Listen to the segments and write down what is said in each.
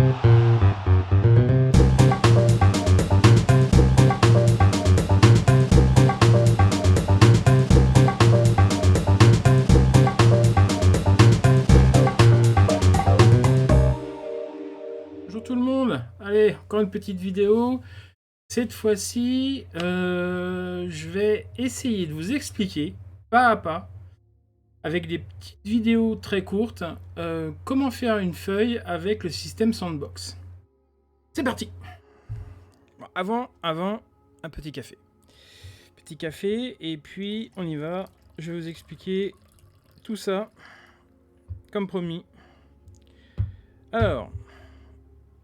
Bonjour tout le monde, allez, encore une petite vidéo. Cette fois-ci, je vais essayer de vous expliquer, pas à pas, avec des petites vidéos très courtes, comment faire une feuille avec le système Sandbox. C'est parti. Bon, avant, un petit café. Petit café, et puis on y va. Je vais vous expliquer tout ça, comme promis. Alors,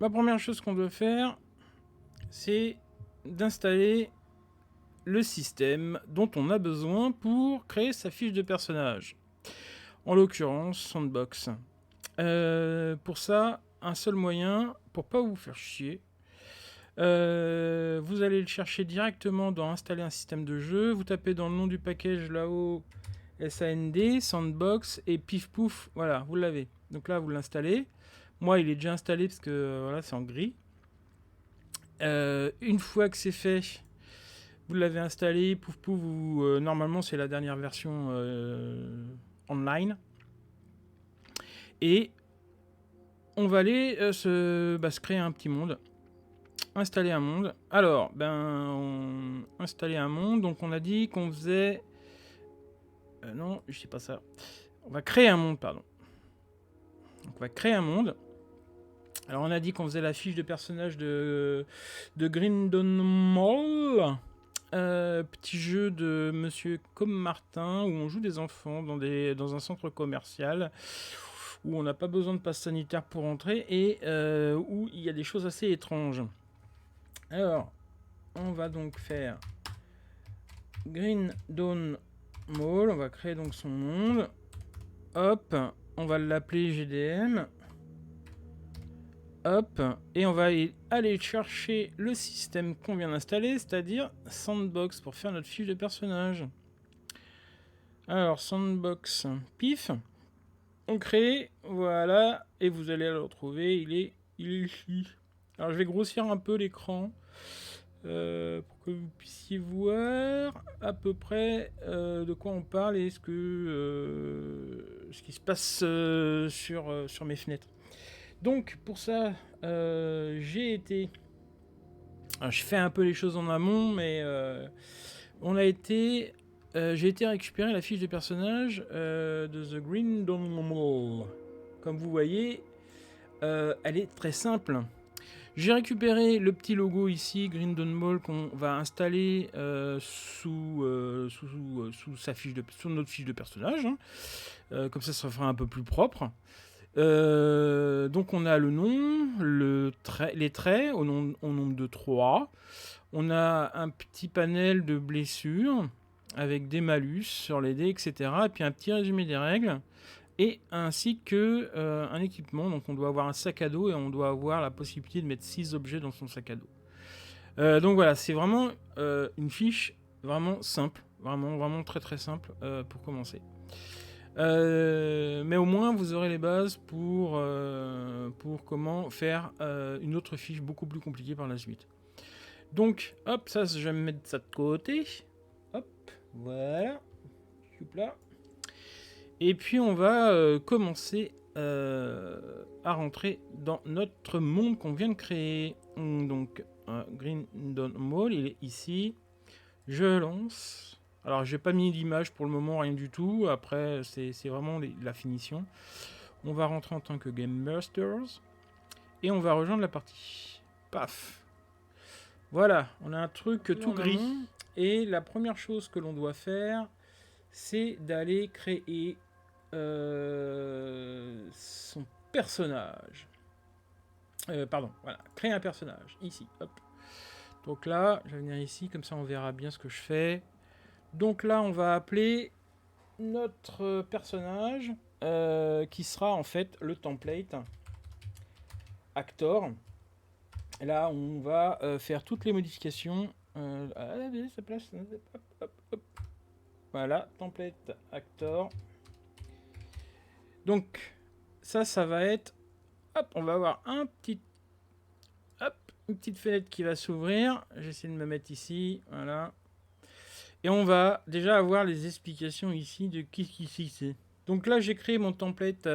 la première chose qu'on doit faire, c'est d'installer le système dont on a besoin pour créer sa fiche de personnage. En l'occurrence, Sandbox. Pour ça, un seul moyen, pour pas vous faire chier, vous allez le chercher directement dans Installer un système de jeu. Vous tapez dans le nom du package là-haut SAND, Sandbox, et pif pouf, voilà, vous l'avez. Donc là, vous l'installez. Moi, il est déjà installé parce que voilà, c'est en gris. Une fois que c'est fait, vous l'avez installé, pouf pouf, normalement c'est la dernière version online. Et on va aller se créer un petit monde. Installer un monde. Alors, installer un monde. Donc on a dit qu'on faisait... non, je sais pas ça. On va créer un monde, pardon. Donc on va créer un monde. Alors on a dit qu'on faisait la fiche de personnage de Grindon Mall. Petit jeu de Monsieur comme Martin où on joue des enfants dans un centre commercial où on n'a pas besoin de passe sanitaire pour entrer et où il y a des choses assez étranges. Alors, on va donc faire Green Dawn Mall. On va créer donc son monde. Hop, on va l'appeler GDM. Hop, et on va aller chercher le système qu'on vient d'installer, c'est-à-dire Sandbox, pour faire notre fiche de personnage. Alors, Sandbox, pif, on crée, voilà, et vous allez le retrouver, il est ici. Alors, je vais grossir un peu l'écran, pour que vous puissiez voir à peu près de quoi on parle et ce qui se passe sur mes fenêtres. Donc pour ça, j'ai été... Alors, je fais un peu les choses en amont, mais j'ai été récupérer la fiche de personnage de The Green Mall. Comme vous voyez, elle est très simple. J'ai récupéré le petit logo ici, Green Dawn Mall, qu'on va installer sous notre fiche de personnage. Hein. Comme ça fera un peu plus propre. Donc on a le nom, les traits au nombre de 3. On a un petit panel de blessures avec des malus sur les dés, etc. Et puis un petit résumé des règles. Et ainsi que un équipement. Donc on doit avoir un sac à dos et on doit avoir la possibilité de mettre 6 objets dans son sac à dos. Donc voilà, c'est vraiment une fiche vraiment simple. Vraiment très très simple pour commencer. Mais au moins vous aurez les bases pour comment faire une autre fiche beaucoup plus compliquée par la suite. Donc hop, ça je vais me mettre ça de côté. Hop, voilà. Là. Et puis on va commencer à rentrer dans notre monde qu'on vient de créer. Donc Green Dawn Mall, il est ici. Je lance. Alors, j'ai pas mis d'image pour le moment, rien du tout. Après, c'est vraiment la finition. On va rentrer en tant que Game Masters. Et on va rejoindre la partie. Paf. Voilà, on a un truc tout gris. Et la première chose que l'on doit faire, c'est d'aller créer son personnage. Pardon, voilà. Créer un personnage. Ici, hop. Donc là, je vais venir ici, comme ça on verra bien ce que je fais. Donc là, on va appeler notre personnage qui sera en fait le template actor. Là, on va faire toutes les modifications. Sa place. Hop, hop, hop. Voilà, template actor. Donc, ça va être... Hop, on va avoir un petit hop, une petite fenêtre qui va s'ouvrir. J'essaie de me mettre ici, voilà. Et on va déjà avoir les explications ici de qui c'est. Donc là, j'ai créé mon template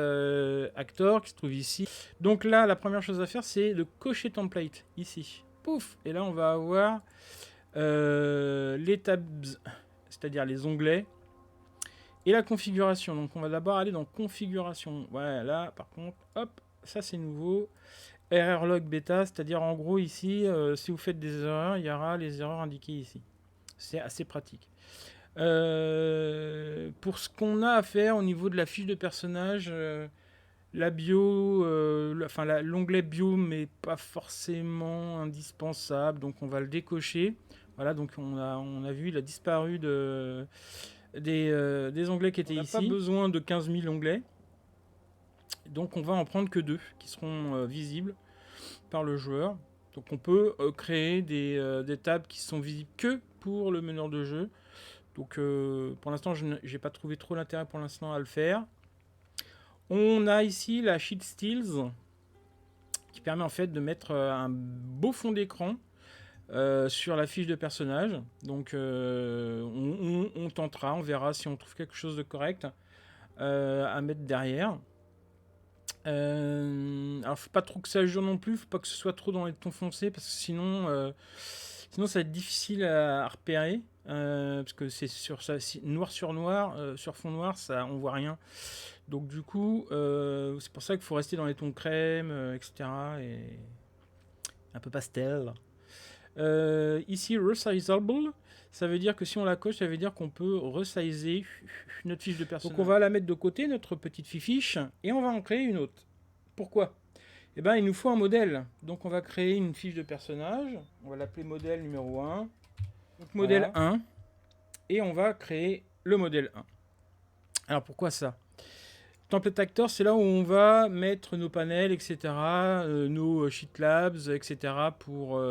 actor qui se trouve ici. Donc là, la première chose à faire, c'est de cocher template ici. Pouf! Et là, on va avoir les tabs, c'est-à-dire les onglets, et la configuration. Donc on va d'abord aller dans configuration. Voilà, là, par contre, hop, ça c'est nouveau. Error log bêta, c'est-à-dire en gros ici, si vous faites des erreurs, il y aura les erreurs indiquées ici. C'est assez pratique. Pour ce qu'on a à faire au niveau de la fiche de personnage, la bio, l'onglet bio n'est pas forcément indispensable, donc on va le décocher. Voilà, donc on a vu, il a disparu des onglets qui étaient ici. On n'a pas besoin de 15 000 onglets, donc on va en prendre que 2 qui seront visibles par le joueur. Donc on peut créer des tables qui sont visibles que pour le meneur de jeu. Donc pour l'instant, je n'ai pas trouvé trop l'intérêt pour l'instant à le faire. On a ici la Sheet Stills qui permet en fait de mettre un beau fond d'écran sur la fiche de personnage. Donc on tentera, on verra si on trouve quelque chose de correct à mettre derrière. Alors faut pas trop que ça jaune non plus, faut pas que ce soit trop dans les tons foncés parce que sinon ça va être difficile à repérer. Parce que c'est sur ça, noir sur noir, sur fond noir, ça on voit rien. Donc du coup, c'est pour ça qu'il faut rester dans les tons crème, etc. et un peu pastel. Ici, resizable, ça veut dire que si on la coche, ça veut dire qu'on peut resizer notre fiche de personnage. Donc on va la mettre de côté, notre petite fiche, et on va en créer une autre. Pourquoi ? Eh bien, il nous faut un modèle. Donc on va créer une fiche de personnage. On va l'appeler modèle numéro 1. Donc modèle 1. Et on va créer le modèle 1. Alors pourquoi ça ? Template Actor, c'est là où on va mettre nos panels, etc., nos sheet labs, etc., pour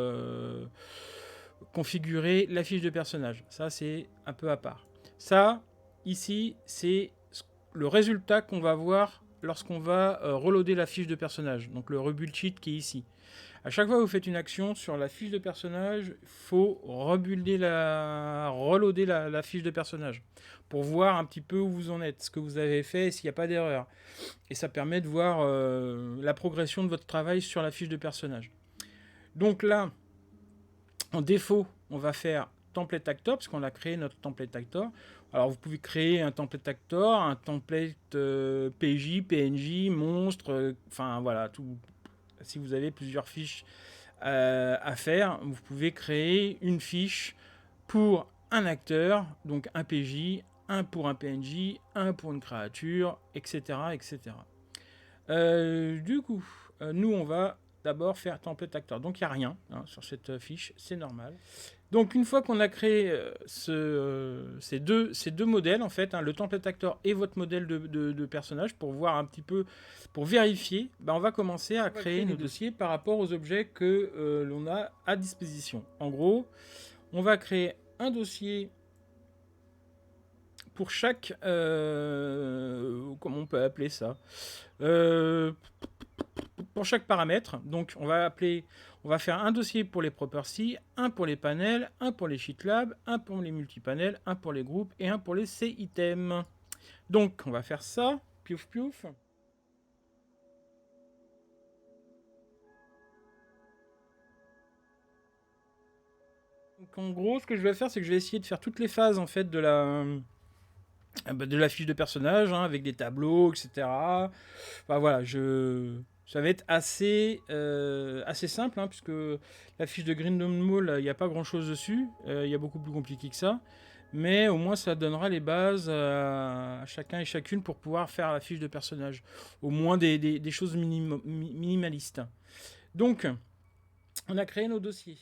configurer la fiche de personnage. Ça, c'est un peu à part. Ça, ici, c'est le résultat qu'on va voir lorsqu'on va reloader la fiche de personnage. Donc le rebuild sheet qui est ici. À chaque fois que vous faites une action sur la fiche de personnage, il faut reloader la fiche de personnage pour voir un petit peu où vous en êtes, ce que vous avez fait et s'il n'y a pas d'erreur. Et ça permet de voir la progression de votre travail sur la fiche de personnage. Donc là, en défaut, on va faire template actor, parce qu'on a créé notre template actor. Alors vous pouvez créer un template actor, un template PJ, PNJ, monstre, enfin voilà, tout. Si vous avez plusieurs fiches à faire, vous pouvez créer une fiche pour un acteur, donc un PJ, un pour un PNJ, un pour une créature, etc. etc. Du coup, nous on va d'abord faire template actor. Donc il n'y a rien sur cette fiche, c'est normal. Donc une fois qu'on a créé ces deux modèles, en fait, le template actor et votre modèle de personnage, pour voir un petit peu, pour vérifier, on va commencer à créer nos dossiers par rapport aux objets que l'on a à disposition. En gros, on va créer un dossier pour chaque... comment on peut appeler ça pour chaque paramètre. Donc on va faire un dossier pour les properties, un pour les panels, un pour les sheet labs, un pour les multipanels, un pour les groupes et un pour les C-items. Donc on va faire ça, piouf piouf. Donc en gros, ce que je vais faire, c'est que je vais essayer de faire toutes les phases en fait de la fiche de personnage, avec des tableaux, etc. Enfin voilà, ça va être assez simple, puisque la fiche de Grindom Mall, il n'y a pas grand chose dessus. Il y a beaucoup plus compliqué que ça. Mais au moins, ça donnera les bases à chacun et chacune pour pouvoir faire la fiche de personnage. Au moins des choses minimalistes. Donc, on a créé nos dossiers.